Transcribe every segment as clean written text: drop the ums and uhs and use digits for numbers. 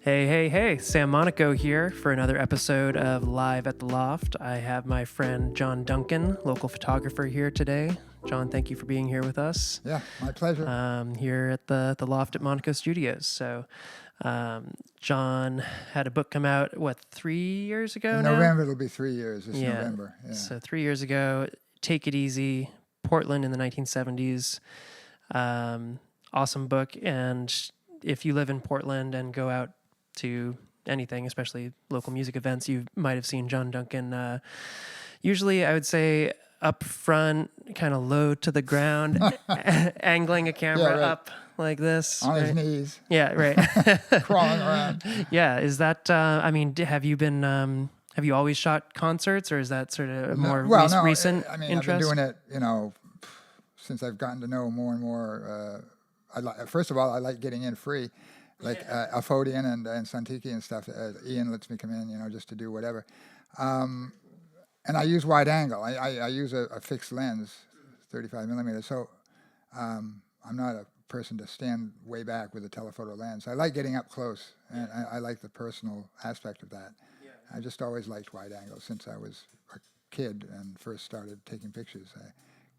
Hey, hey, hey, Sam Monaco here for another episode of Live at the Loft. I have my friend John Duncan, local photographer, here today. John, thank you for being here with us. Yeah, my pleasure. Here at the Loft at Monaco Studios. John had a book come out, 3 years ago In now? November, it'll be 3 years. This November. Yeah. So 3 years ago, Take It Easy, Portland in the 1970s. Awesome book. And if you live in Portland and go out to anything, especially local music events, you might have seen John Duncan. Usually, I would say up front, kind of low to the ground, angling a camera up like this. On his knees. Yeah, right. Crawling around. Yeah, is that, have you always shot concerts, or is that sort of recent interest? I've been doing it, since I've gotten to know more and more. First of all, I like getting in free. Like Afodian and Santiki and stuff. Ian lets me come in, just to do whatever. And I use wide angle. I use a fixed lens, 35 millimeters. So I'm not a person to stand way back with a telephoto lens. I like getting up close, and I like the personal aspect of that. Yeah. I just always liked wide angle since I was a kid and first started taking pictures. I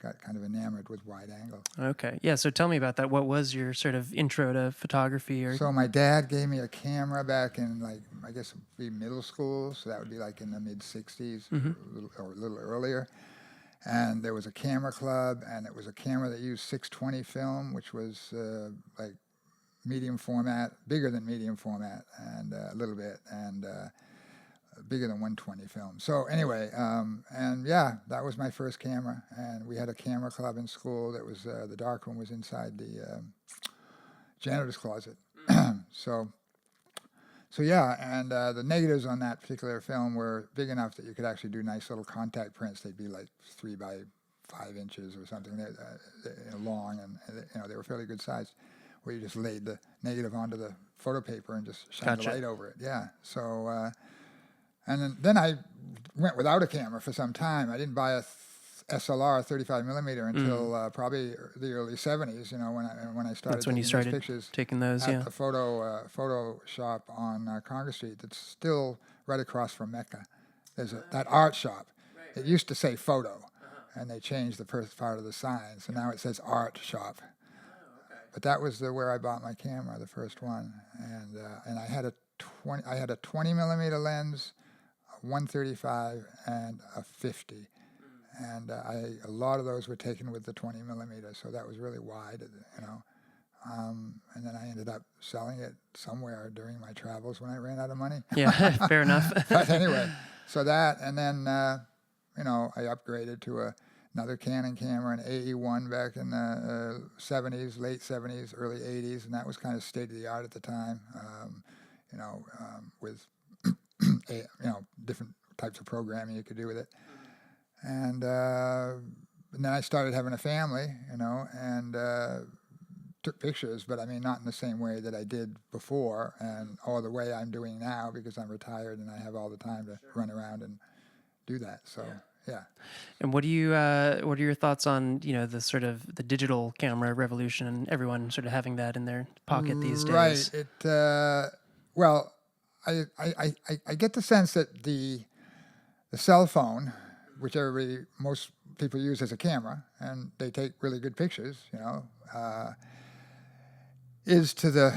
got kind of enamored with wide angle. Okay. Yeah, so tell me about that. What was your sort of intro to photography? So my dad gave me a camera back in, I guess it would be middle school, so that would be like in the mid-'60s, or a little earlier. And there was a camera club, and it was a camera that used 620 film, which was like medium format, bigger than medium format, and a little bit, and bigger than 120 film. So anyway, that was my first camera, and we had a camera club in school. That was the darkroom was inside the janitor's closet. The negatives on that particular film were big enough that you could actually do nice little contact prints. They'd be like 3 by 5 inches or something, long, and they were fairly good sized, where you just laid the negative onto the photo paper and just shined the light over it. Yeah. So. And then I went without a camera for some time. I didn't buy a SLR 35 millimeter until probably the early 70s. When I started. That's when you started pictures taking those. At the photo shop on Congress Street. That's still right across from Mecca. There's that art shop. Right. It used to say photo, and they changed the first part of the sign, so now it says art shop. Oh, okay. But that was where I bought my camera, the first one, and I had a 20 millimeter lens, 135 and a 50, and a lot of those were taken with the 20 millimeter, so that was really wide, and then I ended up selling it somewhere during my travels when I ran out of money. Yeah, fair enough. But anyway, so that, and then I upgraded to another Canon camera, an AE1 back in the 70s, late 70s, early 80s, and that was kind of state of the art at the time, with different types of programming you could do with it. And then I started having a family, and took pictures, but not in the same way that I did before, or the way I'm doing now, because I'm retired and I have all the time to run around and do that. So, yeah. And what are your thoughts on, the sort of the digital camera revolution and everyone sort of having that in their pocket these days? Right. I get the sense that the cell phone, which most people use as a camera, and they take really good pictures, is to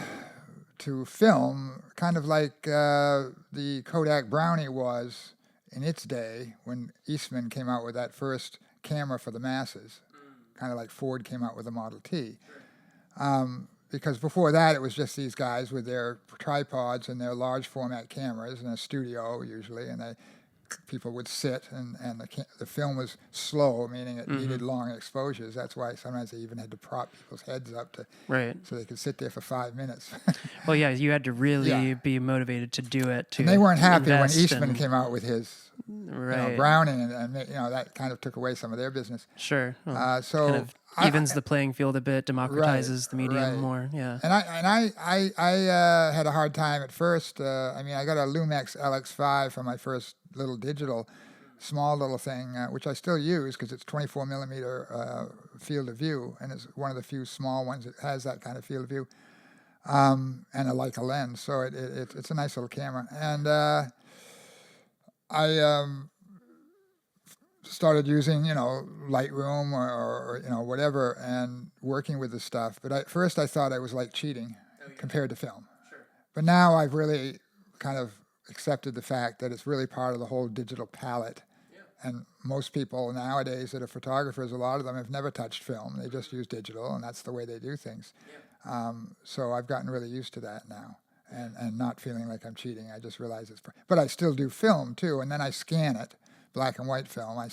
film kind of like the Kodak Brownie was in its day when Eastman came out with that first camera for the masses, kind of like Ford came out with the Model T. Because before that, it was just these guys with their tripods and their large format cameras in a studio usually, and people would sit, and the film was slow, meaning it needed long exposures. That's why sometimes they even had to prop people's heads up so they could sit there for 5 minutes. Well, yeah, you had to really be motivated to do it. And they weren't happy when Eastman came out with his Browning, and that kind of took away some of their business. Sure. So kind of evens the playing field a bit, democratizes the medium more. Yeah. And I had a hard time at first. I got a Lumix LX5 for my first little digital, small little thing, which I still use because it's 24 millimeter field of view, and it's one of the few small ones that has that kind of field of view. and a Leica lens. So it's a nice little camera. And I started using, Lightroom or whatever, and working with the stuff. But at first I thought I was like cheating compared to film. Sure. But now I've really kind of accepted the fact that it's really part of the whole digital palette. And most people nowadays that are photographers, a lot of them have never touched film. They just use digital, and that's the way they do things. So I've gotten really used to that now, and not feeling like I'm cheating. I just realize but I still do film too, and then I scan it, black and white film. I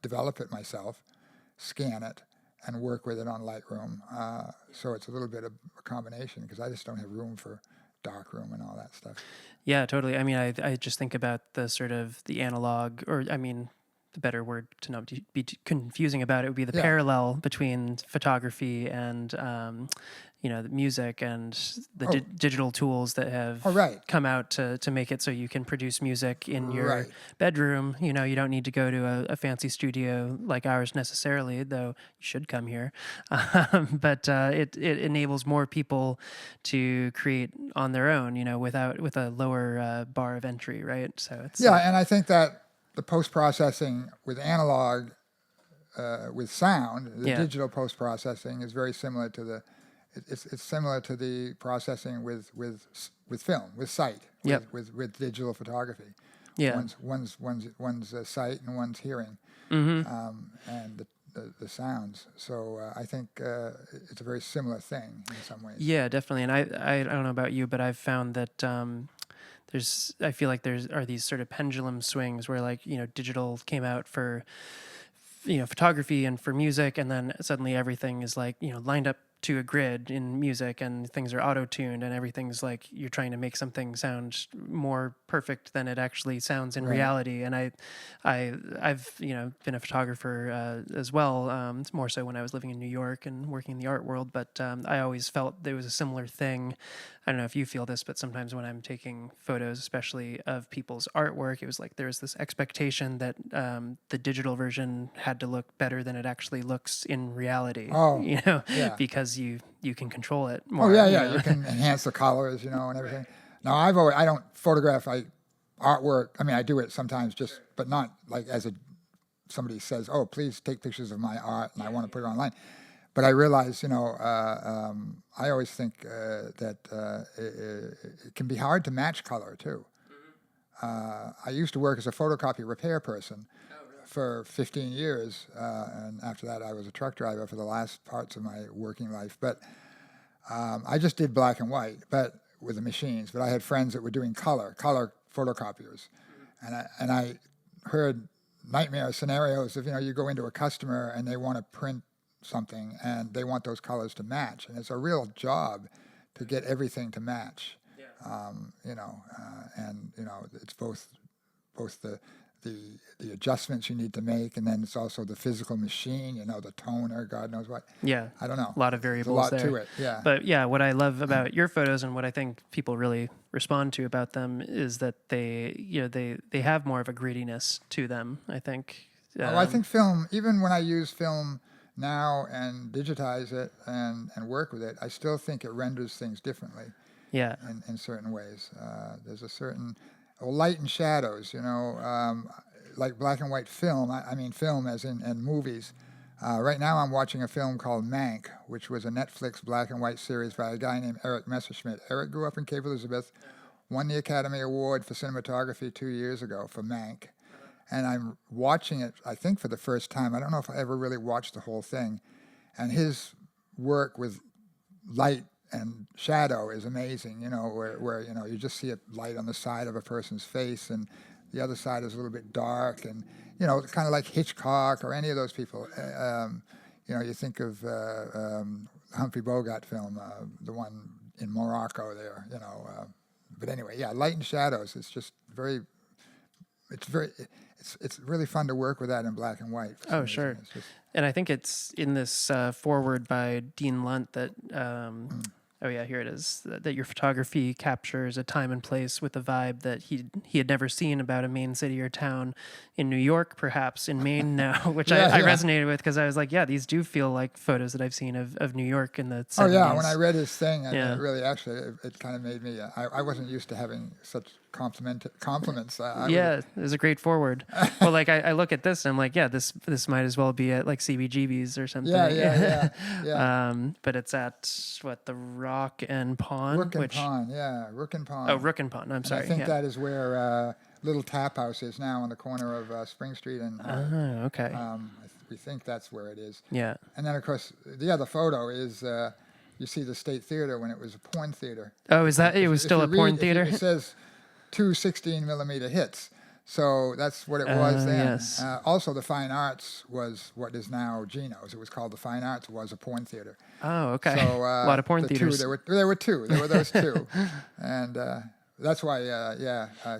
develop it myself, scan it, and work with it on Lightroom. So it's a little bit of a combination because I just don't have room for darkroom and all that stuff. Yeah, totally. I mean, I just think about the sort of the analog, or I mean, the better word to not be confusing about it would be the parallel between photography and the music and the digital tools that have come out to make it so you can produce music in your bedroom. You don't need to go to a fancy studio like ours necessarily, though you should come here. But it enables more people to create on their own, with a lower bar of entry, right? So it's and I think that the post-processing with analog, with sound, the digital post-processing is very similar to it's similar to the processing with film, with sight, with digital photography. Yeah. One's sight and one's hearing, and the sounds. So I think it's a very similar thing in some ways. Yeah, definitely. And I don't know about you, but I've found that I feel like are these sort of pendulum swings where digital came out for photography and for music, and then suddenly everything is lined up to a grid in music, and things are auto-tuned, and everything's like you're trying to make something sound more perfect than it actually sounds in reality. And I've been a photographer as well. It's more so when I was living in New York and working in the art world, but I always felt there was a similar thing. I don't know if you feel this, but sometimes when I'm taking photos, especially of people's artwork, it was like there was this expectation that the digital version had to look better than it actually looks in reality. Because you can control it more. You can enhance the colors, and everything. Now I don't photograph artwork. I mean, I do it sometimes, but not like somebody says, "Oh, please take pictures of my art," and I want to put it online. But I realize, I always think that it can be hard to match color too. I used to work as a photocopy repair person for 15 years, and after that I was a truck driver for the last parts of my working life. But I just did black and white, but with the machines. But I had friends that were doing color photocopiers, and I heard nightmare scenarios of you go into a customer and they want to print something and they want those colors to match, and it's a real job to get everything to match. It's both the adjustments you need to make, and then it's also the physical machine, the toner, God knows what. Yeah. I don't know. A lot of variables there. There's a lot to it, yeah. But what I love about your photos and what I think people really respond to about them is that they have more of a grittiness to them, I think. I think film, even when I use film now and digitize it and work with it, I still think it renders things differently. Yeah. In certain ways. There's a certain light and shadows, like black and white film. I mean film as in movies. Right now I'm watching a film called Mank, which was a Netflix black and white series by a guy named Eric Messerschmidt. Eric grew up in Cape Elizabeth, won the Academy Award for cinematography 2 years ago for Mank. And I'm watching it, I think, for the first time. I don't know if I ever really watched the whole thing. And his work with light and shadow is amazing, where you just see a light on the side of a person's face and the other side is a little bit dark, and kind of like Hitchcock or any of those people. You think of Humphrey Bogart film, the one in Morocco there, but anyway, light and shadows. It's just it's really fun to work with that in black and white. Oh, sure. And I think it's in this foreword by Dean Lunt that Oh yeah, here it is. That your photography captures a time and place with a vibe that he had never seen about a main city or town in New York, perhaps in Maine now, which I resonated with because I was like, yeah, these do feel like photos that I've seen of New York in the 70s. Oh yeah, when I read his thing, it really actually it kind of made me. I wasn't used to having such compliments. It was a great forward. Well, like I look at this and I'm like, yeah, this might as well be at like CBGB's or something. Yeah. But it's at what, the Rock and Pawn? Rook and Pawn. Oh, Rook and Pawn. I'm sorry. I think that is where Little Tap House is now on the corner of Spring Street and. Okay. We think that's where it is. Yeah. And then of course the other photo is. You see the State Theater when it was a porn theater. Oh, is that it was still a porn theater? It says 2 16mm hits. So that's what it was then. Yes. Also, the Fine Arts was what is now Gino's. It was called the Fine Arts. Was a porn theater. Oh, okay. So a lot of porn theaters. There were two. There were those two, and that's why.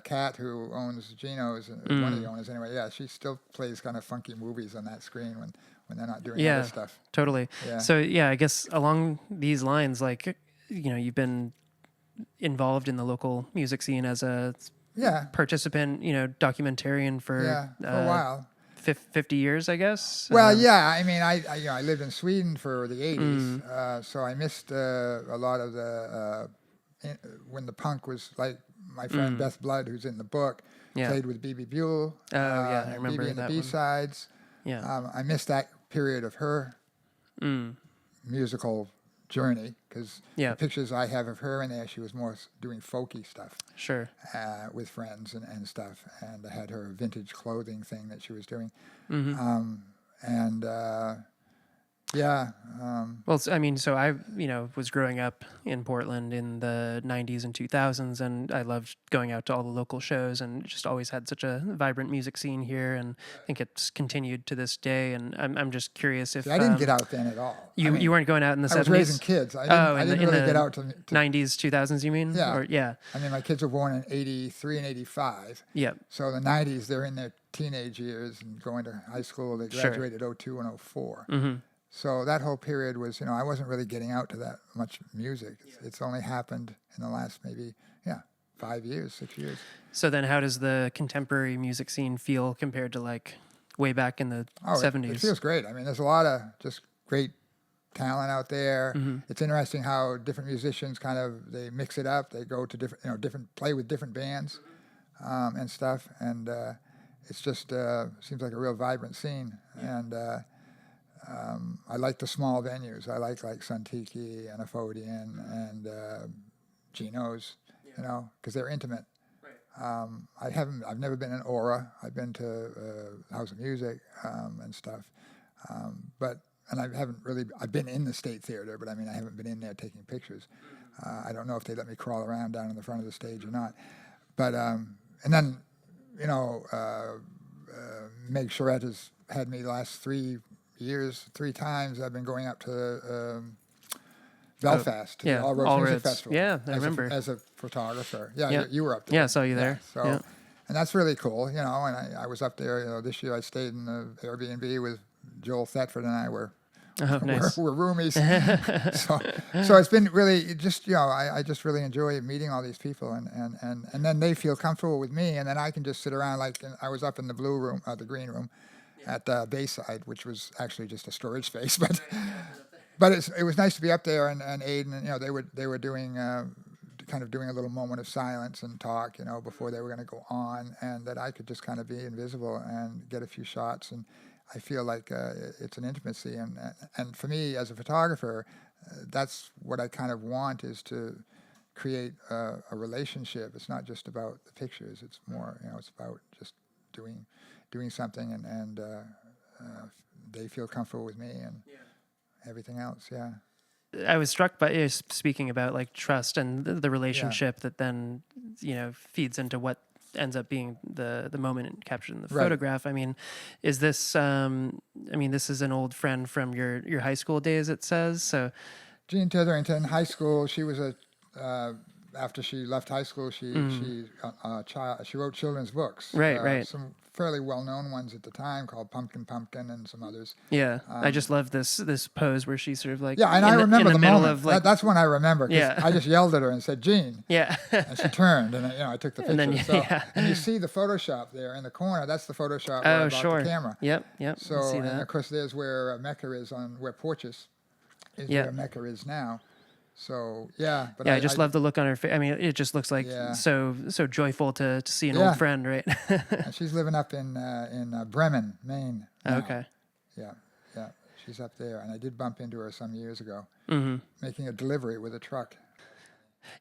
Kat, who owns Gino's, one of the owners anyway. Yeah, she still plays kind of funky movies on that screen when they're not doing other stuff. Totally. Yeah. So I guess along these lines, like you've been involved in the local music scene as a participant, documentarian for a while. 50 years, I guess. Well, I mean, I lived in Sweden for the 80s, so I missed a lot of the when the punk was like my friend Beth Blood, who's in the book, played with B.B. Buell. I remember B.B. and that the B-sides. Yeah, I missed that period of her musical journey because the pictures I have of her in there, she was more doing folky stuff. Sure. With friends and stuff, and I had her vintage clothing thing that she was doing, well, I mean, so I, was growing up in Portland in the 90s and 2000s, and I loved going out to all the local shows and just always had such a vibrant music scene here, and I think it's continued to this day, and I'm just curious if... See, I didn't get out then at all. You weren't going out in the 70s? I was raising kids. I didn't really get out to... 90s, 2000s, you mean? Yeah. I mean, my kids were born in 83 and 85. Yeah. So the 90s, they're in their teenage years and going to high school. They graduated 02 and 04. Mm-hmm. So that whole period was, I wasn't really getting out to that much music. It's only happened in the last maybe, 5 years, 6 years. So then how does the contemporary music scene feel compared to like way back in the 70s? It feels great. I mean, there's a lot of just great talent out there. Mm-hmm. It's interesting how different musicians they mix it up. They go to different, play with different bands and stuff. And it's just seems like a real vibrant scene. And I like the small venues. I like Suntiki and Aphodian and Gino's, because they're intimate. Right. I've never been in Aura. I've been to House of Music and stuff, and I've been in the State Theater, but I mean I haven't been in there taking pictures. I don't know if they let me crawl around down in the front of the stage or not. But and then Meg Charette has had me the last 3 years, 3 times. I've been going up to Belfast to the All Roads Music Festival. Yeah, I remember. As a photographer. Yeah, you were up there. Yeah, I saw you there. So, and that's really cool, and I was up there, this year I stayed in the Airbnb with Joel Thetford and I were nice. we're roomies. so it's been really just, I just really enjoy meeting all these people and then they feel comfortable with me, and then I can just sit around I was up in the blue room, the green room, at Bayside, which was actually just a storage space, but it was nice to be up there and Aiden, they were doing kind of doing a little moment of silence and talk, before they were going to go on, and that I could just kind of be invisible and get a few shots, and I feel like it's an intimacy, and for me as a photographer, that's what I kind of want, is to create a relationship. It's not just about the pictures; it's more, it's about just doing something, and they feel comfortable with me and everything else. Yeah. I was struck by speaking about like trust and the relationship that then feeds into what ends up being the moment captured in the photograph. I mean, is this? This is an old friend from your high school days. It says so. Jean Titherington, high school. She was after she left high school, she wrote children's books. Right. Some fairly well-known ones at the time called Pumpkin Pumpkin and some others. Yeah, I just love this pose where she's sort of like Yeah, and I remember in the middle moment. Of like, that's when I remember. 'Cause Yeah. I just yelled at her and said, "Jean." Yeah. And she turned, and I took the picture. And then, yeah. And you see the Photoshop there in the corner. That's the Photoshop Oh, about sure. the camera. Yep. So, I see and that. of course, there's where Mecca is where Porches is Yeah. where Mecca is now. So, yeah. But Yeah, I just love the look on her face. I mean, it just looks like Yeah. so joyful to see an Yeah. old friend, right? And she's living up in Bremen, Maine. now. Okay. Yeah. She's up there, and I did bump into her some years ago, Mm-hmm. making a delivery with a truck.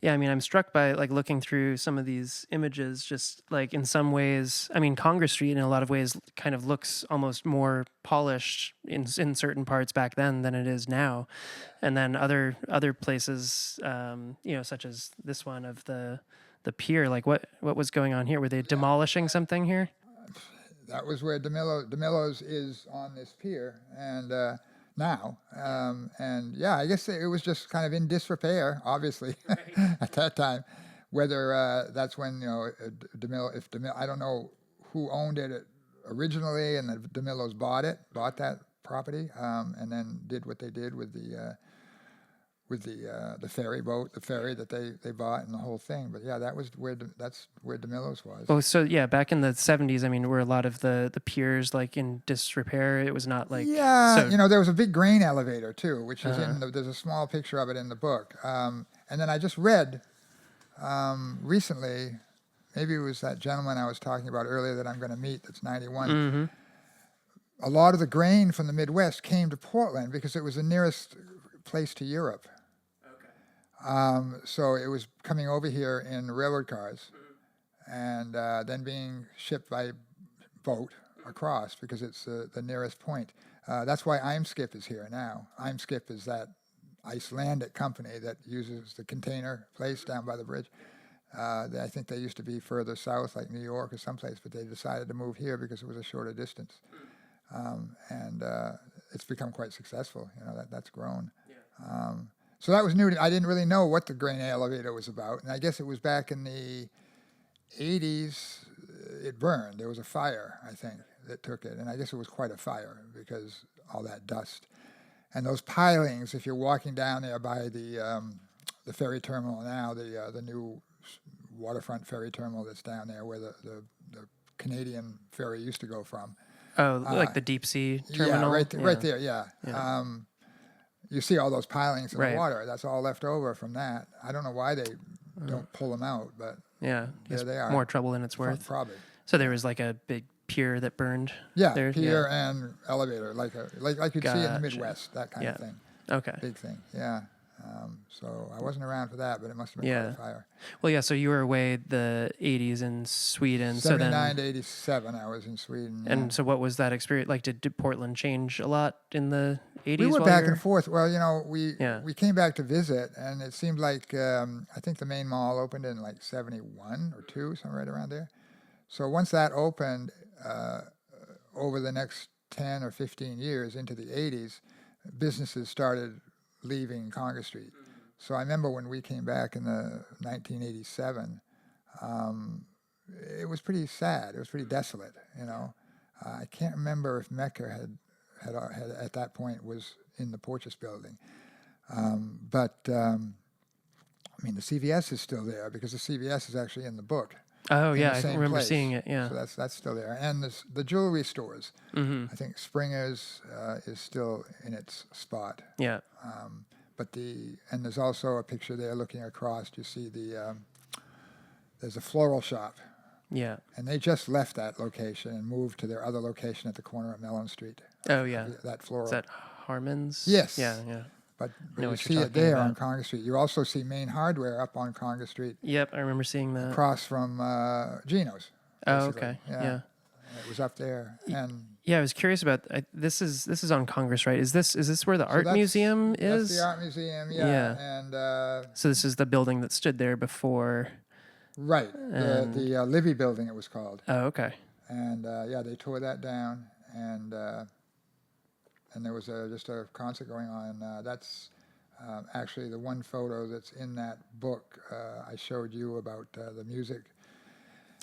Yeah, I mean, I'm struck by like looking through some of these images, just like in some ways, I mean, Congress Street in a lot of ways kind of looks almost more polished in certain parts back then than it is now. And then other places, such as this one of the pier, like what was going on here? Were they demolishing something here? That was where DeMillo's is on this pier, and now, and yeah, I guess it was just kind of in disrepair, obviously, at that time. Whether that's when DeMillo, I don't know who owned it originally, and the DeMillo's bought that property, and then did what they did with the ferry that they bought and the whole thing. But yeah, that's where DeMillo's was. Oh, so yeah, back in the 70s, I mean, were a lot of the piers like in disrepair? It was not like there was a big grain elevator too, which is there's a small picture of it in the book. And then I just read recently, maybe it was that gentleman I was talking about earlier that I'm going to meet that's 91. Mm-hmm. A lot of the grain from the Midwest came to Portland because it was the nearest place to Europe. So it was coming over here in railroad cars, and then being shipped by boat across because it's the nearest point. That's why Imskip is here now. Imskip is that Icelandic company that uses the container place down by the bridge. I think they used to be further south, like New York or someplace, but they decided to move here because it was a shorter distance. And it's become quite successful. That's grown. So that was new. I didn't really know what the grain elevator was about, and I guess it was back in the 80s. It burned. There was a fire, I think, that took it, and I guess it was quite a fire because all that dust and those pilings. If you're walking down there by the ferry terminal now, the new waterfront ferry terminal that's down there, where the Canadian ferry used to go from. Oh, like the deep sea terminal. Yeah, right there. Yeah. You see all those pilings in the water. That's all left over from that. I don't know why they don't pull them out, but there they are. More trouble than it's worth. Probably. So there was like a big pier that burned. Yeah, there? Pier and elevator, like you'd see in the Midwest, that kind of thing. Okay. Big thing. Yeah. So I wasn't around for that, but it must have been quite a fire. Well, yeah. So you were away the 80s in Sweden. 79 to 87, I was in Sweden. Yeah. And so what was that experience like? Did Portland change a lot in the 80s? We were back and forth. Well, we came back to visit, and it seemed like I think the main mall opened in like 71 or 2, somewhere right around there. So once that opened, over the next 10 or 15 years into the 80s, businesses started leaving Congress Street. So I remember when we came back in the 1987, it was pretty sad. It was pretty desolate, I can't remember if Mecca had at that point was in the Porches building. But the CVS is still there because the CVS is actually in the book. Oh, yeah, I remember place. seeing it, yeah. So that's still there. And the jewelry stores. Mm-hmm. I think Springer's is still in its spot. Yeah. And there's also a picture there looking across. You see there's a floral shop. Yeah. And they just left that location and moved to their other location at the corner of Mellon Street. Oh, yeah. That floral. Is that Harmon's? Yes. Yeah. But you see it there on Congress Street. You also see Main Hardware up on Congress Street. Yep, I remember seeing that. Across from Gino's. Basically. Oh, okay. Yeah. It was up there. And yeah, I was curious about this is on Congress, right? Is this where the art museum is? That's the art museum, yeah. And so this is the building that stood there before. Right. The Livy building, it was called. Oh, okay. And they tore that down, and there was just a concert going on. That's Actually, the one photo that's in that book I showed you about the music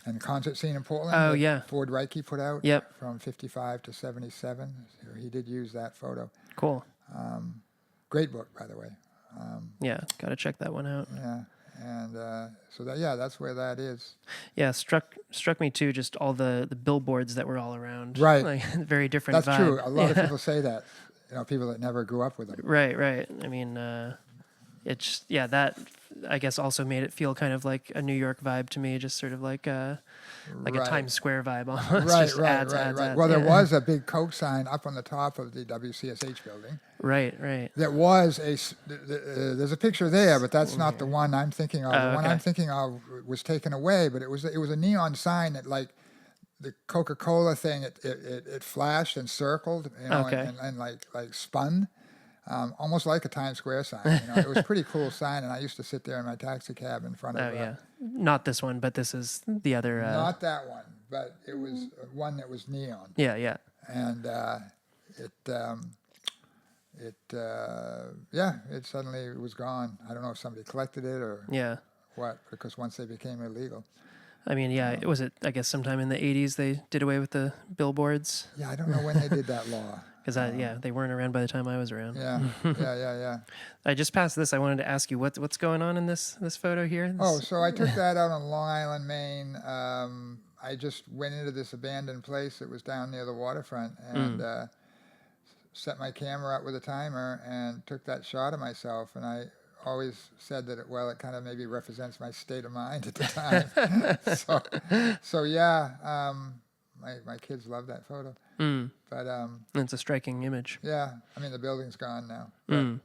and concert scene in Portland. Oh, that yeah. Ford Reiki put out. Yep. From 55 to 77. So he did use that photo. Cool. Great book, by the way. Yeah, got to check that one out. Yeah, and so that's where that is. Yeah, struck me too. Just all the billboards that were all around. Right. Like, very different. That's vibe. true. A lot of people say that. People that never grew up with them. Right. I mean, it's that I guess also made it feel kind of like a New York vibe to me. Just sort of like a Times Square vibe almost. Right. Just ads. Well, there was a big Coke sign up on the top of the WCSH building. Right. There was there's a picture there, but that's not the one I'm thinking of. The one I'm thinking of was taken away, but it was a neon sign that, like the Coca-Cola thing, it flashed and circled, and like spun, almost like a Times Square sign. It was a pretty cool sign, and I used to sit there in my taxi cab in front of. Oh yeah, not this one, but this is the other. Not that one, but it was one that was neon. Yeah. And it suddenly was gone. I don't know if somebody collected it or what, because once they became illegal. I mean, was it, I guess, sometime in the 80s they did away with the billboards? Yeah, I don't know when they did that law. Because, they weren't around by the time I was around. Yeah. I just passed this. I wanted to ask you, what's going on in this photo here? So I took that out on Long Island, Maine. I just went into this abandoned place that was down near the waterfront and set my camera up with a timer and took that shot of myself. And I always said that it kind of maybe represents my state of mind at the time. My kids love that photo. But it's a striking image. Yeah, I mean the building's gone now. But,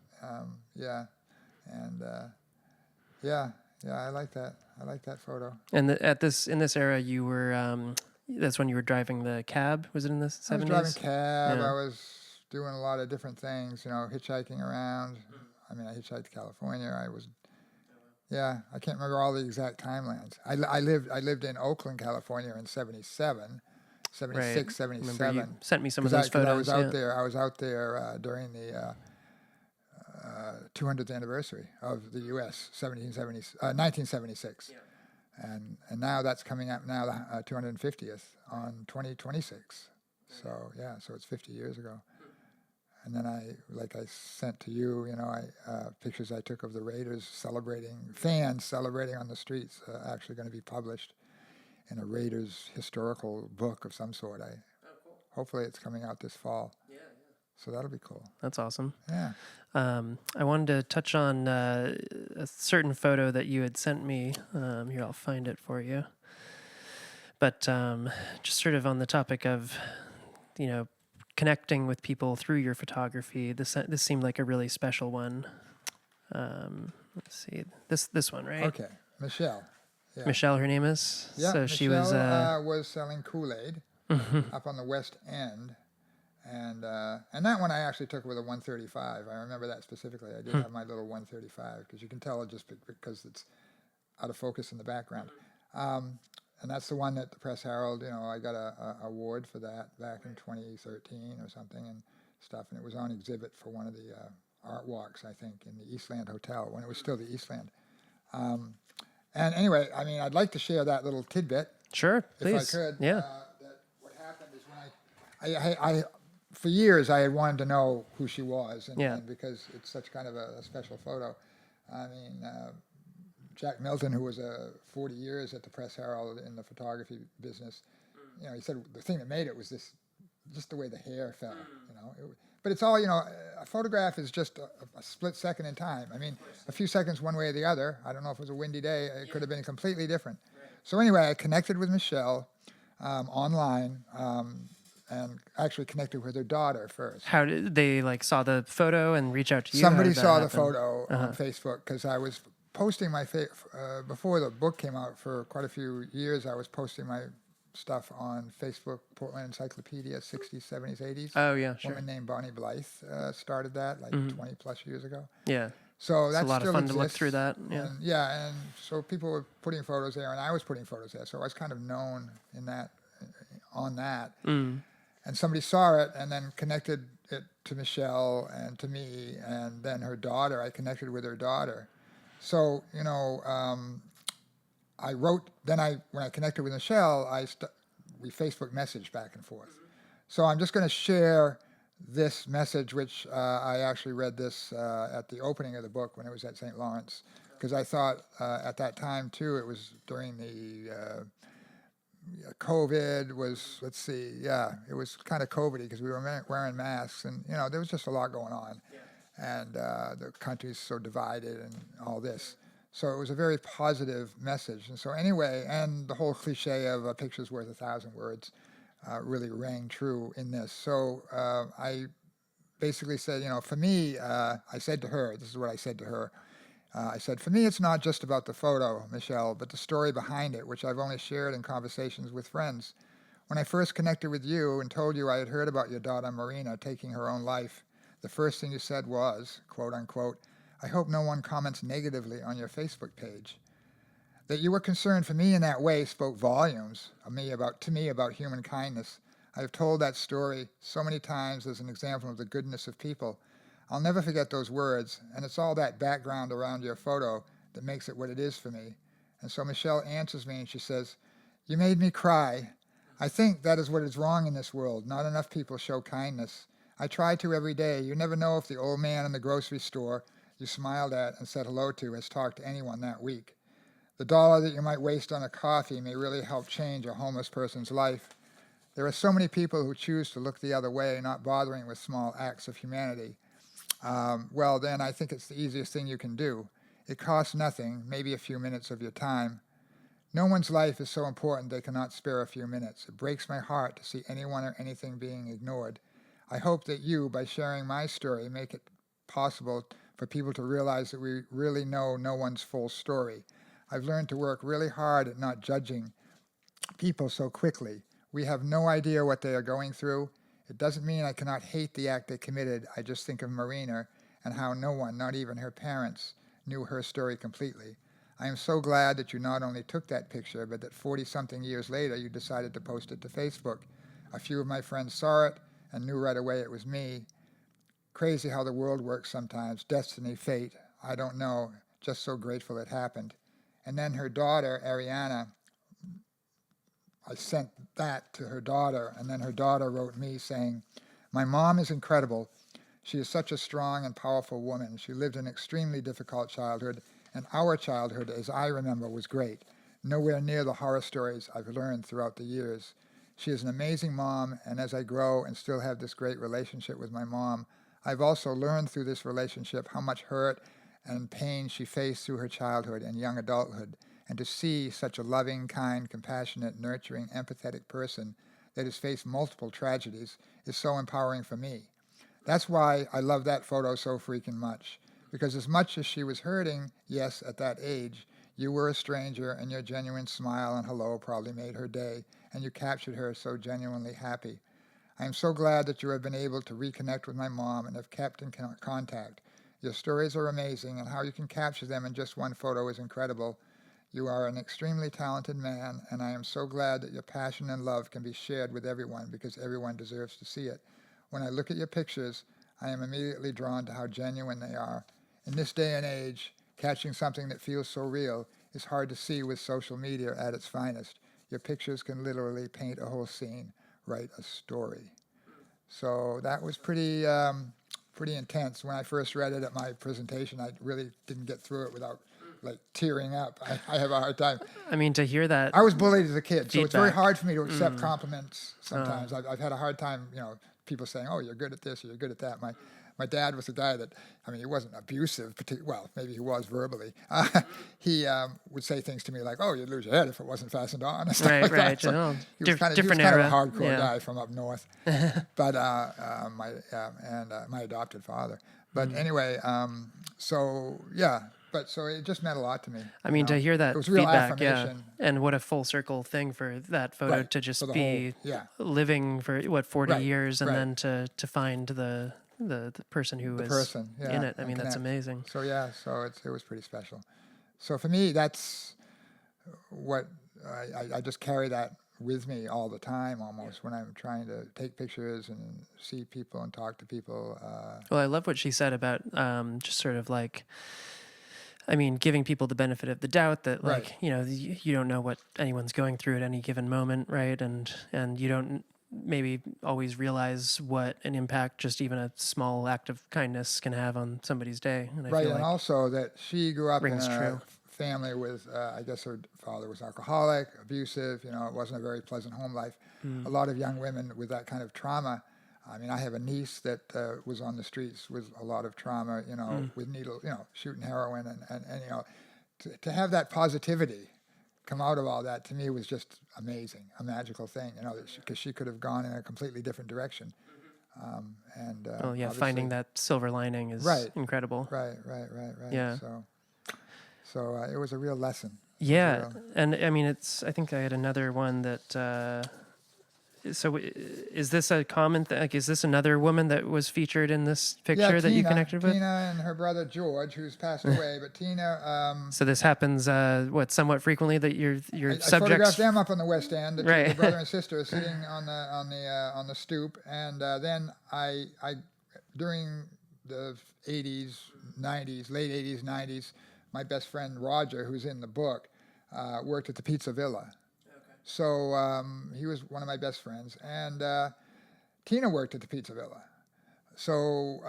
I like that. I like that photo. And in this era, you were that's when you were driving the cab. Was it in the 70s? I was driving cab. I was doing a lot of different things. Hitchhiking around. I mean, I hitchhiked to California. I can't remember all the exact timelines. I lived in Oakland, California in 77, 76, 77. You sent me some of those photos. I was out there during the 200th anniversary of the U.S., 1976. Yeah. And now that's coming up now, the 250th on 2026. So, so it's 50 years ago. And then I sent to you, pictures I took of the Raiders fans celebrating on the streets, actually going to be published in a Raiders historical book of some sort. Hopefully it's coming out this fall. Yeah. So that'll be cool. That's awesome. Yeah. I wanted to touch on a certain photo that you had sent me. Here, I'll find it for you. But just sort of on the topic of, connecting with people through your photography. This seemed like a really special one. Let's see, this one, right? Okay, Michelle. Yeah. Michelle, her name is. Yeah, so Michelle, she was selling Kool-Aid up on the West End, and that one I actually took with a 135. I remember that specifically. I did have my little 135 because you can tell it just because it's out of focus in the background. And that's the one that the Press Herald, I got a award for that back in 2013 or something and stuff. And it was on exhibit for one of the art walks, I think, in the Eastland Hotel when it was still the Eastland. And anyway, I mean, I'd like to share that little tidbit. Sure, please. If I could. Yeah. That what happened is when I for years I had wanted to know who she was, and because it's such kind of a special photo. I mean, Jack Milton, who was 40 years at the Press Herald in the photography business, he said the thing that made it was just the way the hair fell, but it's all, a photograph is just a split second in time. I mean, a few seconds one way or the other. I don't know if it was a windy day. It could have been completely different. Right. So anyway, I connected with Michelle online and actually connected with her daughter first. How did they saw the photo and reach out to you? Somebody saw the photo on Facebook because I was posting my before the book came out for quite a few years. I was posting my stuff on Facebook, Portland Encyclopedia, 60s, 70s, 80s. Oh yeah, sure. A woman named Bonnie Blythe started that 20 plus years ago. Yeah. So that's a lot still of fun exists. to look through that. Yeah. And so people were putting photos there, and I was putting photos there. So I was kind of known on that. And somebody saw it and then connected it to Michelle and to me, and then her daughter. I connected with her daughter. So, I wrote, when I connected with Michelle, we Facebook messaged back and forth. So I'm just going to share this message, which I actually read this at the opening of the book when it was at St. Lawrence, because I thought at that time, too, it was during the COVID was, it was kind of COVID-y because we were wearing masks, and, there was just a lot going on. Yeah. And the country's so divided and all this. So it was a very positive message. And so anyway, and the whole cliche of a picture's worth 1,000 words really rang true in this. So I basically said, for me, I said to her, this is what I said to her. I said, for me, it's not just about the photo, Michelle, but the story behind it, which I've only shared in conversations with friends. When I first connected with you and told you I had heard about your daughter Marina taking her own life, the first thing you said was, quote unquote, I hope no one comments negatively on your Facebook page. That you were concerned for me in that way spoke volumes to me about human kindness. I have told that story so many times as an example of the goodness of people. I'll never forget those words, and it's all that background around your photo that makes it what it is for me. And so Michelle answers me and she says, you made me cry. I think that is what is wrong in this world. Not enough people show kindness. I try to every day. You never know if the old man in the grocery store you smiled at and said hello to has talked to anyone that week. The dollar that you might waste on a coffee may really help change a homeless person's life. There are so many people who choose to look the other way, not bothering with small acts of humanity. Well, then I think it's the easiest thing you can do. It costs nothing, maybe a few minutes of your time. No one's life is so important they cannot spare a few minutes. It breaks my heart to see anyone or anything being ignored. I hope that you, by sharing my story, make it possible for people to realize that we really know no one's full story. I've learned to work really hard at not judging people so quickly. We have no idea what they are going through. It doesn't mean I cannot hate the act they committed. I just think of Marina and how no one, not even her parents, knew her story completely. I am so glad that you not only took that picture, but that 40-something years later you decided to post it to Facebook. A few of my friends saw it and knew right away it was me. Crazy how the world works sometimes. Destiny, fate, I don't know. Just so grateful it happened. And then her daughter, Ariana, I sent that to her daughter, and then her daughter wrote me saying, my mom is incredible. She is such a strong and powerful woman. She lived an extremely difficult childhood, and our childhood, as I remember, was great. Nowhere near the horror stories I've learned throughout the years. She is an amazing mom, and as I grow and still have this great relationship with my mom, I've also learned through this relationship how much hurt and pain she faced through her childhood and young adulthood. And to see such a loving, kind, compassionate, nurturing, empathetic person that has faced multiple tragedies is so empowering for me. That's why I love that photo so freaking much. Because as much as she was hurting, yes, at that age, you were a stranger and your genuine smile and hello probably made her day, and you captured her so genuinely happy. I am so glad that you have been able to reconnect with my mom and have kept in contact. Your stories are amazing, and how you can capture them in just one photo is incredible. You are an extremely talented man, and I am so glad that your passion and love can be shared with everyone because everyone deserves to see it. When I look at your pictures, I am immediately drawn to how genuine they are. In this day and age, catching something that feels so real is hard to see with social media at its finest. Your pictures can literally paint a whole scene, write a story. So that was pretty intense. When I first read it at my presentation, I really didn't get through it without tearing up. I have a hard time. I mean, to hear that. I was bullied as a kid, so it's very feedback. hard for me to accept compliments sometimes. I've had a hard time, people saying, oh, you're good at this or you're good at that. My dad was a guy that, he wasn't abusive, well, maybe he was verbally. He would say things to me like, oh, you'd lose your head if it wasn't fastened on and stuff like that. So he was kind of a hardcore guy from up north. But my adopted father. But anyway, so it just meant a lot to me. I mean, to hear that it was real feedback, affirmation. And what a full circle thing for that photo to just be living for 40 years, and then to find the person who was in it. I mean, that's amazing. So it was pretty special. So for me, that's what I just carry that with me all the time almost when I'm trying to take pictures and see people and talk to people. Well, I love what she said about just sort of like, I mean, giving people the benefit of the doubt that, like, Right. you know, you don't know what anyone's going through at any given moment, right? And you don't maybe always realize what an impact just even a small act of kindness can have on somebody's day. And I Right, feel and like also that she grew up in rings a true. family with, I guess her father was alcoholic, abusive, you know, it wasn't a very pleasant home life. A lot of young women with that kind of trauma. I mean, I have a niece that was on the streets with a lot of trauma, you know, with needle, you know, shooting heroin and you know, to have that positivity come out of all that to me was just amazing, a magical thing, you know, because she could have gone in a completely different direction. And Oh yeah, obviously, finding that silver lining is right, incredible. right. Yeah. So it was a real lesson. It was a Yeah, real- and I mean, I think I had another one that. So is this a common thing? Like, is this another woman that was featured in this picture yeah, that you connected with? Tina and her brother George, who's passed away, but Tina. So this happens, somewhat frequently that your I subjects. photographed them up on the West End. Right. The brother and sister are sitting on the stoop, and then I during the 80s, 90s, late 80s, 90s, my best friend Roger, who's in the book, worked at the Pizza Villa. So he was one of my best friends, and Tina worked at the Pizza Villa. So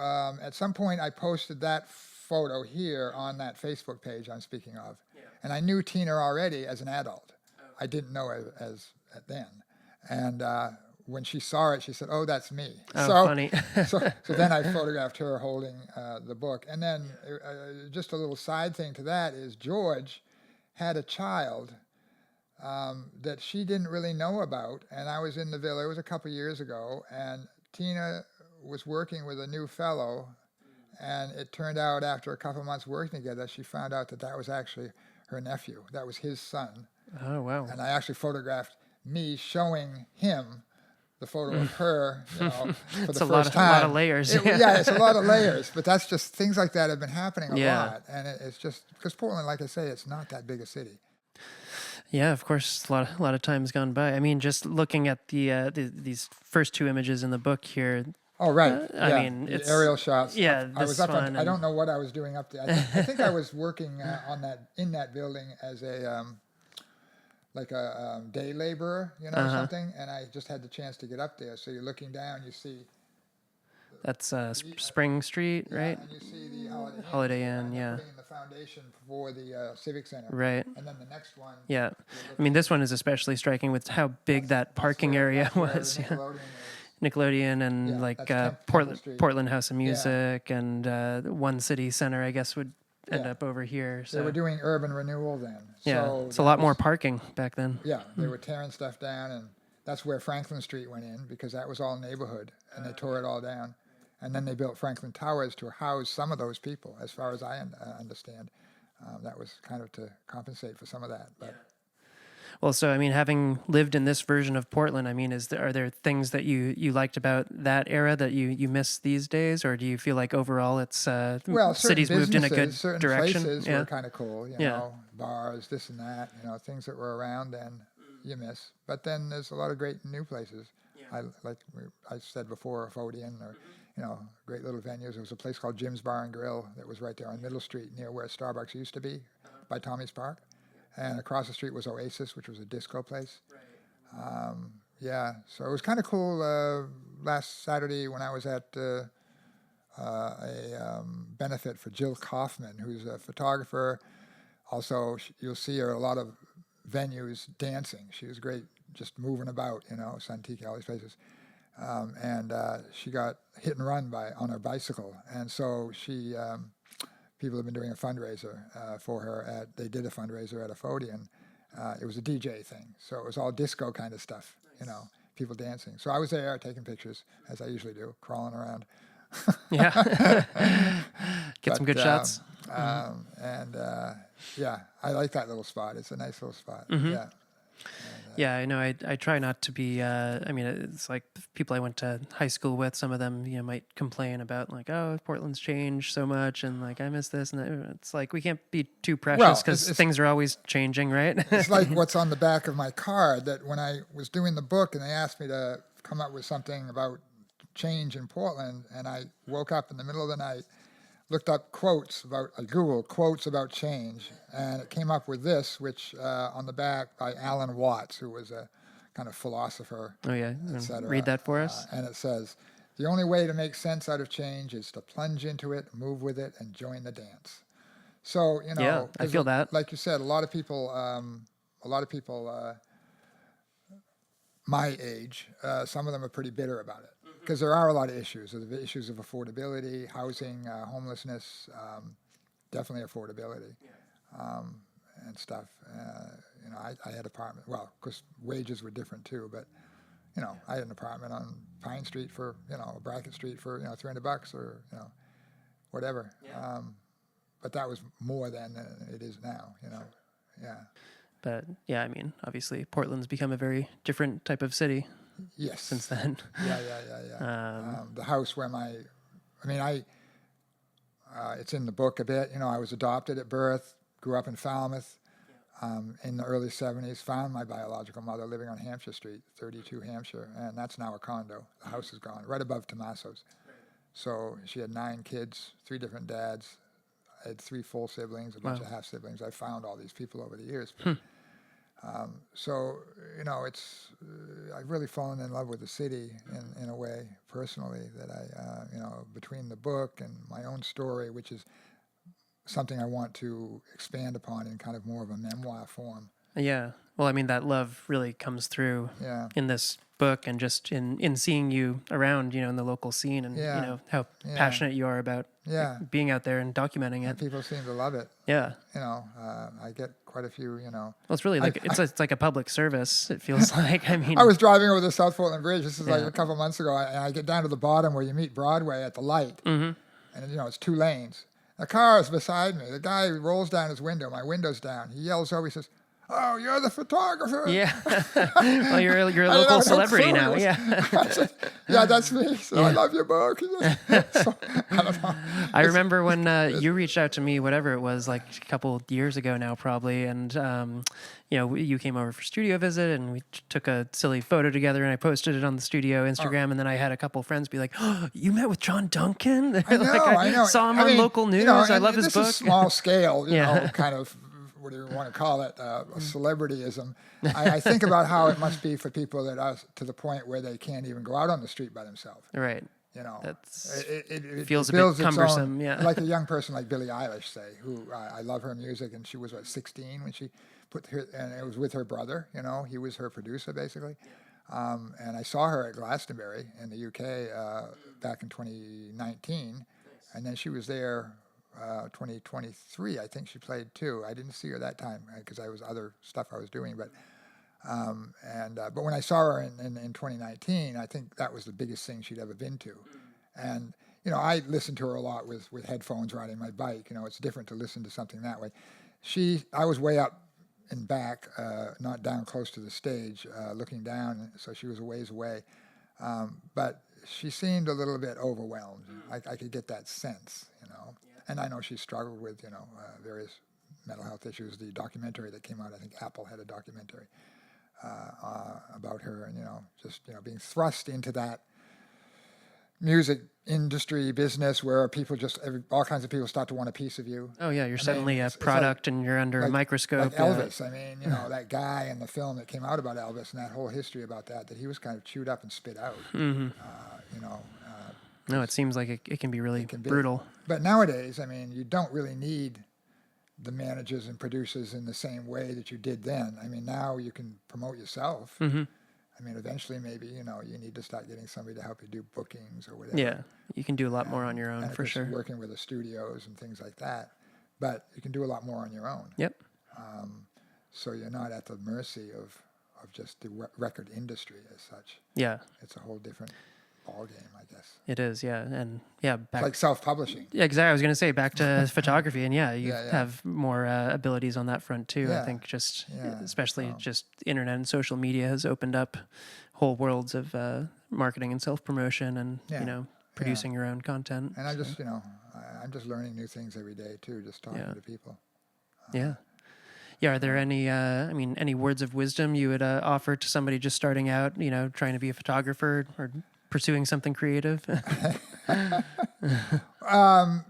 at some point, I posted that photo here on that Facebook page I'm speaking of, and I knew Tina already as an adult. I didn't know her as then, and when she saw it, she said, "Oh, that's me." Oh, so, funny. so then I photographed her holding the book, and then just a little side thing to that is George had a child that she didn't really know about, and I was in the villa. It was a couple years ago, and Tina was working with a new fellow, and it turned out after a couple months working together, she found out that was actually her nephew. That was his son, Oh wow. and I actually photographed me showing him the photo of her, you know, for the first time. A lot of layers. Yeah, it's a lot of layers, but that's just things like that have been happening a Yeah. lot, and it's just because Portland, like I say, it's not that big a city. Yeah, of course, a lot of time's gone by. I mean, just looking at these first two images in the book here. Oh, right. I mean, the it's aerial shots. yeah, I was this up on. one I don't and- know what I was doing up there. I think I was working in that building as a like a day laborer, you know, something. And I just had the chance to get up there. So you're looking down, you see. That's Spring Street, right? And you see the Holiday Inn, and they're yeah. putting in the foundation for the Civic Center. Right. And then the next one. Yeah. I mean, this one is especially striking with how big that parking area was. Yeah. Nickelodeon is. Nickelodeon and Yeah, like that's Temple Street. Portland House of Music and One City Center, I guess, would end Yeah. up over here. They were So doing urban renewal then. yeah, So it's a lot more parking back then. Yeah, they were tearing stuff down, and that's where Franklin Street went in because that was all neighborhood, and they tore it all down. And then they built Franklin Towers to house some of those people, as far as I understand. That was kind of to compensate for some of that. But Well, so I mean, having lived in this version of Portland, I mean, are there things that you liked about that era that you miss these days, or do you feel like overall it's well, cities moved in a good certain direction? places Yeah. were kind of cool, you know, bars, this and that, you know, things that were around then you miss. But then there's a lot of great new places. I said before, Fodian or you know, great little venues. There was a place called Jim's Bar and Grill that was right there on Middle Street near where Starbucks used to be by Tommy's Park. And across the street was Oasis, which was a disco place. Yeah, so it was kind of cool last Saturday when I was at a benefit for Jill Kaufman, who's a photographer. Also, you'll see her at a lot of venues dancing. She was great just moving about, you know, Santique, all these places. And she got hit and run on her bicycle. And so people have been doing a fundraiser for her. They did a fundraiser at a Fodian. It was a DJ thing. So it was all disco kind of stuff, you know, people dancing. So I was there taking pictures, as I usually do, crawling around. Yeah. Get some good shots. And yeah, I like that little spot. It's a nice little spot. Mm-hmm. Yeah. Yeah, I know. I try not to be. I mean, it's like people I went to high school with. Some of them, might complain about like, oh, Portland's changed so much, and like I miss this and that. It's like we can't be too precious Well, because things are always changing, right? It's like what's on the back of my card, that when I was doing the book and they asked me to come up with something about change in Portland, and I woke up in the middle of the night, looked up quotes about, I Googled quotes about change, and it came up with this, which on the back by Alan Watts, who was a kind of philosopher, Oh yeah, etc. read that for us. And it says, "The only way to make sense out of change is to plunge into it, move with it, and join the dance." So, Yeah, I feel that. like you said, a lot of people my age, some of them are pretty bitter about it, because there are a lot of issues. There's the issues of affordability, housing, homelessness, definitely affordability, and stuff. I had apartment. Well, of course, wages were different too, but I had an apartment on Pine Street for Brackett Street for $300 or whatever. Yeah. But that was more than it is now. Sure. Yeah. But yeah, I mean, obviously, Portland's become a very different type of city. Yes. Since then. Yeah. The house where it's in the book a bit. I was adopted at birth, grew up in Falmouth in the early 70s, found my biological mother living on Hampshire Street, 32 Hampshire, and that's now a condo. The house is gone, right above Tommaso's. So she had 9 kids, 3 different dads. I had 3 full siblings, a bunch of half siblings. I found all these people over the years. So, I've really fallen in love with the city in a way, personally, that between the book and my own story, which is something I want to expand upon in kind of more of a memoir form. Yeah. Well, I mean, that love really comes through in this book and just in seeing you around, in the local scene and, how passionate you are about being out there and documenting it. And people seem to love it. Yeah. I get quite a few, Well, it's really like, it's like a public service, it feels like. I mean, I was driving over the South Portland Bridge. This is like a couple months ago. And I get down to the bottom where you meet Broadway at the light. Mm-hmm. And, it's 2 lanes. A car is beside me. The guy rolls down his window. My window's down. He yells over. He says, "Oh, you're the photographer." Yeah. Well, you're a local celebrity now. Yeah. Said, yeah, that's me. So I love your book. So, I don't know. I remember when you reached out to me, whatever it was, like a couple years ago now, probably, and you came over for studio visit, and we took a silly photo together, and I posted it on the studio Instagram, and then I had a couple friends be like, "Oh, you met with John Duncan?" I know. Saw him on local news. I love his book. This is small scale, kind of. What do you want to call it? Celebrityism. I think about how it must be for people that are to the point where they can't even go out on the street by themselves. Right. That's it feels a bit cumbersome. Like a young person like Billie Eilish, say, who I love her music, and she was 16 when she put her, and it was with her brother. He was her producer basically. And I saw her at Glastonbury in the UK back in 2019, and then she was there. 2023, I think she played too. I didn't see her that time because I was other stuff I was doing. But when I saw her in 2019, I think that was the biggest thing she'd ever been to. And I listened to her a lot with headphones riding my bike. It's different to listen to something that way. I was way up and back, not down close to the stage, looking down. So she was a ways away, but she seemed a little bit overwhelmed. I could get that sense, And I know she struggled with, various mental health issues. The documentary that came out, I think Apple had a documentary about her, and just being thrust into that music industry business where people all kinds of people start to want a piece of you. Oh yeah, you're suddenly a product, and you're under a microscope. Like Elvis, I mean, that guy in the film that came out about Elvis and that whole history about that he was kind of chewed up and spit out. Mm-hmm. No, it seems like it can be really brutal. But nowadays, I mean, you don't really need the managers and producers in the same way that you did then. I mean, now you can promote yourself. Mm-hmm. I mean, eventually maybe, you need to start getting somebody to help you do bookings or whatever. Yeah, you can do a lot more on your own, for sure. Working with the studios and things like that. But you can do a lot more on your own. Yep. So you're not at the mercy of just the record industry as such. Yeah. It's a whole different ball game, I guess. It is, yeah. And yeah, It's back like self-publishing. yeah, exactly. I was going to say back to photography, and yeah, you Yeah. have more abilities on that front too. I Yeah. think just Yeah, especially so- just internet and social media has opened up whole worlds of marketing and self-promotion and Yeah. producing your own content. And I So, just, I'm just learning new things every day too, just talking to people. yeah. Yeah, are there any words of wisdom you would offer to somebody just starting out, trying to be a photographer or pursuing something creative? I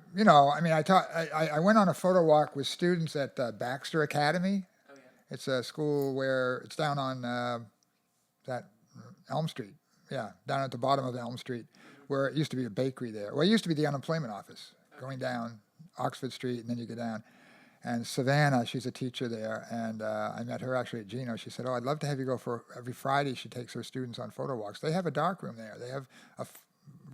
went on a photo walk with students at Baxter Academy. Oh, yeah. It's a school where it's down on that Elm Street. Yeah, down at the bottom of Elm Street, where it used to be a bakery there. Well, it used to be the unemployment office, going down Oxford Street, and then you go down. And Susanne, she's a teacher there, and I met her actually at Gino. She said, I'd love to have you go for every Friday. She takes her students on photo walks. They have a darkroom there. They have a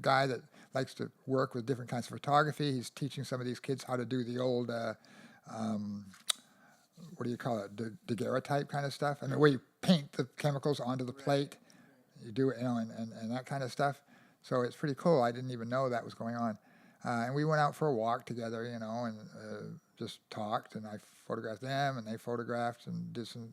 guy that likes to work with different kinds of photography. He's teaching some of these kids how to do the old, what do you call it, daguerreotype kind of stuff. I mean, where you paint the chemicals onto the plate. You do it, and that kind of stuff. So it's pretty cool. I didn't even know that was going on. And we went out for a walk together, and just talked, and I photographed them, and they photographed and did some,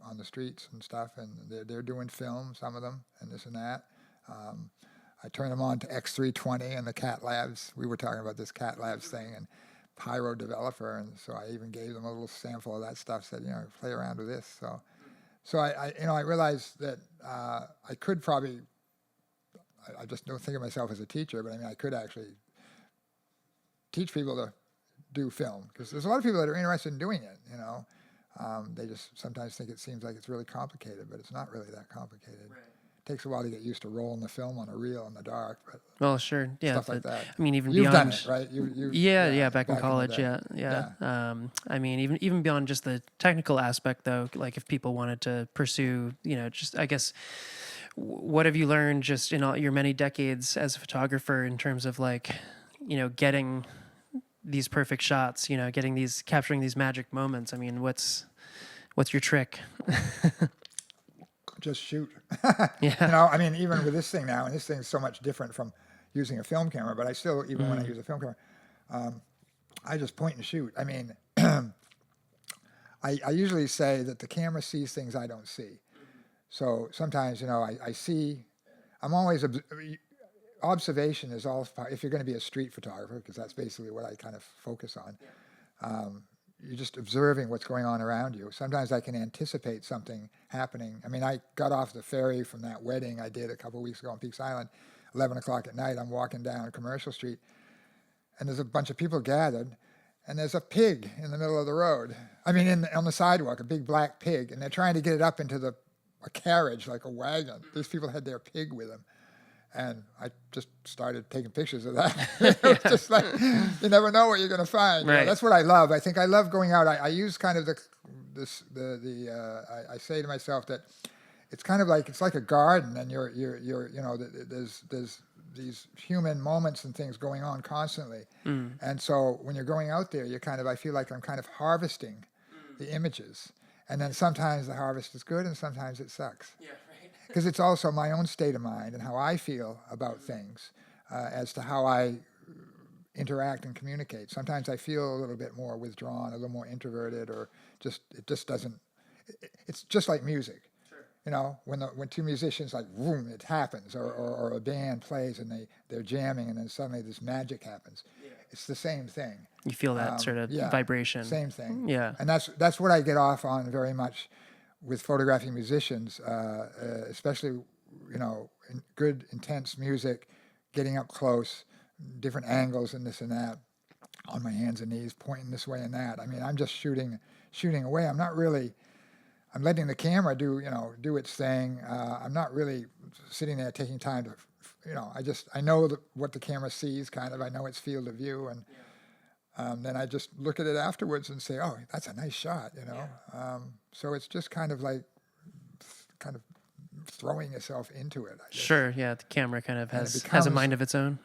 on the streets and stuff, and they're doing film, some of them, and this and that. I turned them on to X320 and the Cat Labs. We were talking about this Cat Labs thing, and Pyro Developer, and so I even gave them a little sample of that stuff, said, play around with this. So I realized that I could probably, I just don't think of myself as a teacher, but I could actually teach people to do film, because there's a lot of people that are interested in doing it. They just sometimes think it seems like it's really complicated, but it's not really that complicated. Right. It takes a while to get used to rolling the film on a reel in the dark. But well, sure, yeah, stuff like that. Even you've beyond, done it, right? Back in college, yeah. Even beyond just the technical aspect, though, like if people wanted to pursue, just I guess. What have you learned just in all your many decades as a photographer in terms of getting these perfect shots, capturing these magic moments? I mean, what's your trick? Just shoot. Yeah. Even with this thing now, and this thing is so much different from using a film camera, but I still, even when I use a film camera, I just point and shoot. I usually say that the camera sees things I don't see. So sometimes, I see, I'm always, observation is all, if you're going to be a street photographer, because that's basically what I kind of focus on, you're just observing what's going on around you. Sometimes I can anticipate something happening. I got off the ferry from that wedding I did a couple of weeks ago on Peaks Island, 11 o'clock at night. I'm walking down Commercial Street, and there's a bunch of people gathered, and there's a pig in the middle of the road. On the sidewalk, a big black pig, and they're trying to get it up into a carriage, like a wagon. These people had their pig with them. And I just started taking pictures of that. It was just like, you never know what you're going to find. Right. That's what I love. I think I love going out. I use kind of I say to myself that it's kind of like, it's like a garden, and there's these human moments and things going on constantly. And so when you're going out there, I feel like I'm kind of harvesting the images. And then sometimes the harvest is good and sometimes it sucks. Yeah, right. Because it's also my own state of mind and how I feel about things as to how I interact and communicate. Sometimes I feel a little bit more withdrawn, a little more introverted, or it just doesn't, it's just like music. Sure. When two musicians, like, boom, it happens, or a band plays and they're jamming and then suddenly this magic happens. Yeah. It's the same thing. You feel that sort of vibration. Same thing. Yeah. And that's what I get off on very much with photographing musicians, especially, in good, intense music, getting up close, different angles and this and that, on my hands and knees, pointing this way and that. I'm just shooting away. I'm letting the camera do its thing. I'm not really sitting there taking time to, I know what the camera sees, kind of. I know its field of view, and then I just look at it afterwards and say, oh, that's a nice shot, Yeah. So it's just kind of throwing yourself into it, I guess. Sure, yeah. The camera kind of has a mind of its own.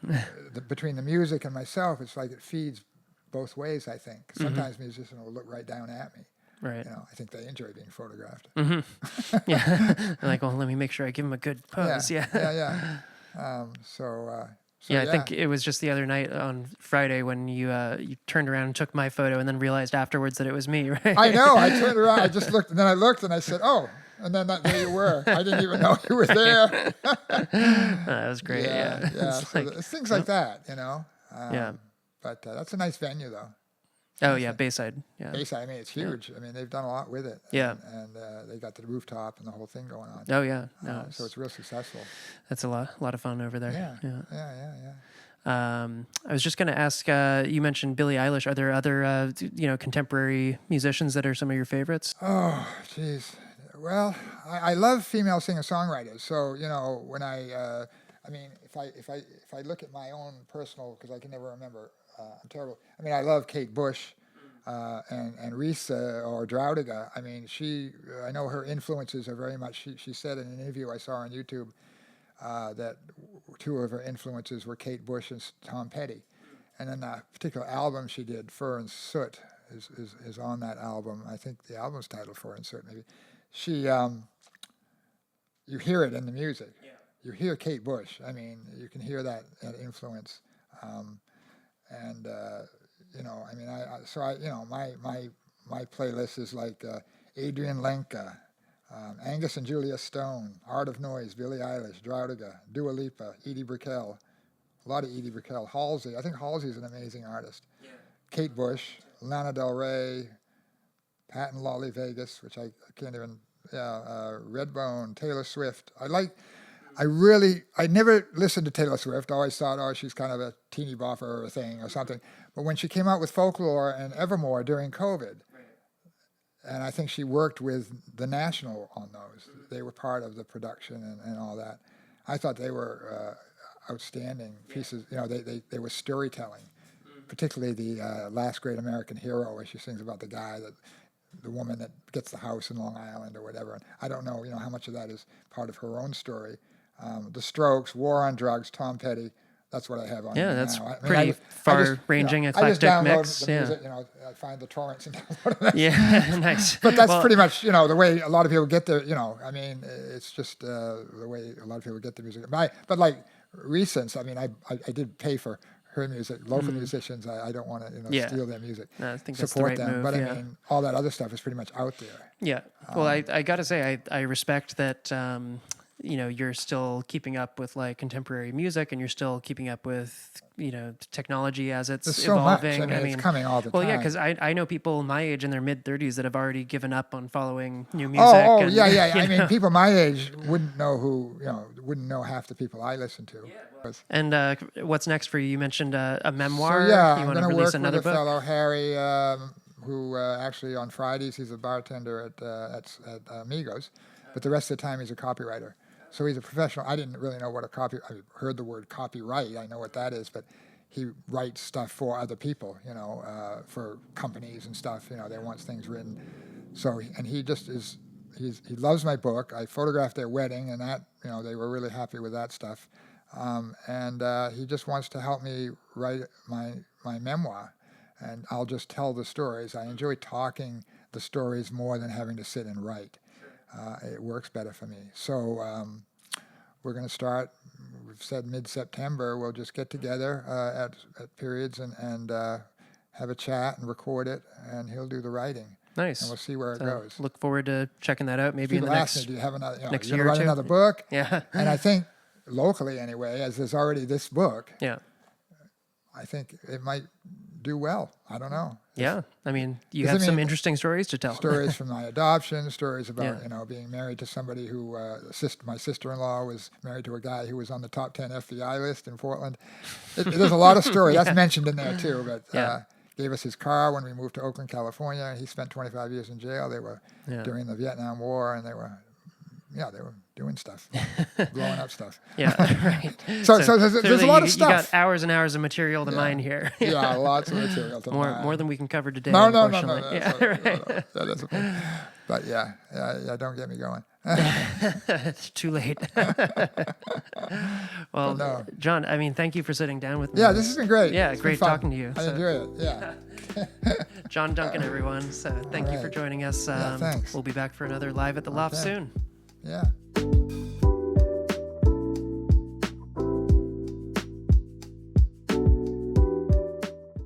Between the music and myself, it's like it feeds both ways, I think. Sometimes musicians will look right down at me. Right. I think they enjoy being photographed. Mm-hmm. Yeah. They're like, well, let me make sure I give them a good pose. Yeah. Yeah. Yeah, I think it was just the other night on Friday when you turned around and took my photo and then realized afterwards that it was me, right? I know. I turned around. I just looked, and then I looked, and I said, "Oh!" And then there you were. I didn't even know you were there. That was great. Yeah. So it's things like that, you know. Yeah. But that's a nice venue, though. Oh yeah, Bayside. Yeah. Bayside. I mean, it's huge. I mean, they've done a lot with it. Yeah. And they got the rooftop and the whole thing going on. Oh yeah. No, so it's real successful. That's a lot of fun over there. Yeah. I was just going to ask. You mentioned Billie Eilish. Are there other contemporary musicians that are some of your favorites? Oh, geez. Well, I love female singer-songwriters. So when I mean, if I look at my own personal, because I can never remember. I'm terrible. I mean, I love Kate Bush and Risa or Draudiga. I mean, I know her influences are very much. She said in an interview I saw on YouTube that two of her influences were Kate Bush and Tom Petty, and then a particular album she did, Fur and Soot, is on that album. I think the album's titled Fur and Soot, maybe. She, you hear it in the music. Yeah. You hear Kate Bush. I mean, you can hear that influence. I mean, my playlist is like Adrian Lenka, Angus and Julia Stone, Art of Noise, Billie Eilish, Draudiga, Dua Lipa, Edie Brickell, a lot of Edie Brickell, Halsey. I think Halsey is an amazing artist. Yeah. Kate Bush, Lana Del Rey, Pat and Lolly Vegas, which I can't even. Redbone, Taylor Swift. I never listened to Taylor Swift. I always thought, she's kind of a teeny bopper or a thing or something. But when she came out with Folklore and Evermore during COVID, and I think she worked with the National on those. They were part of the production and all that. I thought they were outstanding pieces. They were storytelling, particularly the Last Great American Hero, where she sings about the woman that gets the house in Long Island or whatever. And I don't know, how much of that is part of her own story. The Strokes, War on Drugs, Tom Petty. That's what I have on. Yeah, that's now. pretty far-ranging, eclectic mix. The music, I find the torrents and download them. Yeah, nice. But that's pretty much, the way a lot of people get their, I mean, it's just the way a lot of people get the music. But like recent, I mean, I did pay for her music. Local musicians, I don't want to steal their music. No, I think support that's the right them. move, But I mean, all that other stuff is pretty much out there. Yeah. Well, I got to say, I respect that. You're still keeping up with like contemporary music, and you're still keeping up with technology as it's There's so evolving. Much. I mean, it's coming all the time. Well, yeah, because I know people my age in their mid-30s that have already given up on following new music. Yeah. I mean, people my age wouldn't know wouldn't know half the people I listen to. Yeah, and what's next for you? You mentioned a memoir. So, yeah, you I'm want to going to release work another with a book? fellow, Harry, who actually on Fridays he's a bartender at Amigos, but the rest of the time he's a copywriter. So he's a professional. I didn't really know what I heard the word copyright. I know what that is, but he writes stuff for other people, for companies and stuff. They want things written. So, and he just is, he loves my book. I photographed their wedding, and that, they were really happy with that stuff. And he just wants to help me write my memoir, and I'll just tell the stories. I enjoy talking the stories more than having to sit and write. It works better for me. So we're going to start, we've said mid-September, we'll just get together at periods and have a chat and record it, and he'll do the writing. Nice. And we'll see where it goes. Look forward to checking that out maybe in the next me, do you have another, next you're year going to or write two? another book? Yeah. And I think locally anyway, as there's already this book, yeah, I think it might do well. I don't know. Yeah. I mean, you have some interesting stories to tell. Stories from my adoption, stories about, being married to somebody who, my sister-in-law was married to a guy who was on the top 10 FBI list in Portland. There's a lot of stories. That's mentioned in there too, but gave us his car when we moved to Oakland, California. He spent 25 years in jail. They were during the Vietnam War, and they were doing stuff, blowing up stuff. Yeah, right. So there's a lot of stuff. You got hours and hours of material to mine here. Yeah, lots of material to mine. More than we can cover today, No. unfortunately. That's a point. But yeah, don't get me going. It's too late. Well, no. John, I mean, thank you for sitting down with me. Yeah, this has been great. Yeah, it's great talking to you. I enjoy it, yeah. John Duncan, everyone. So thank you for joining us. Thanks. We'll be back for another Live at the Loft soon. Yeah.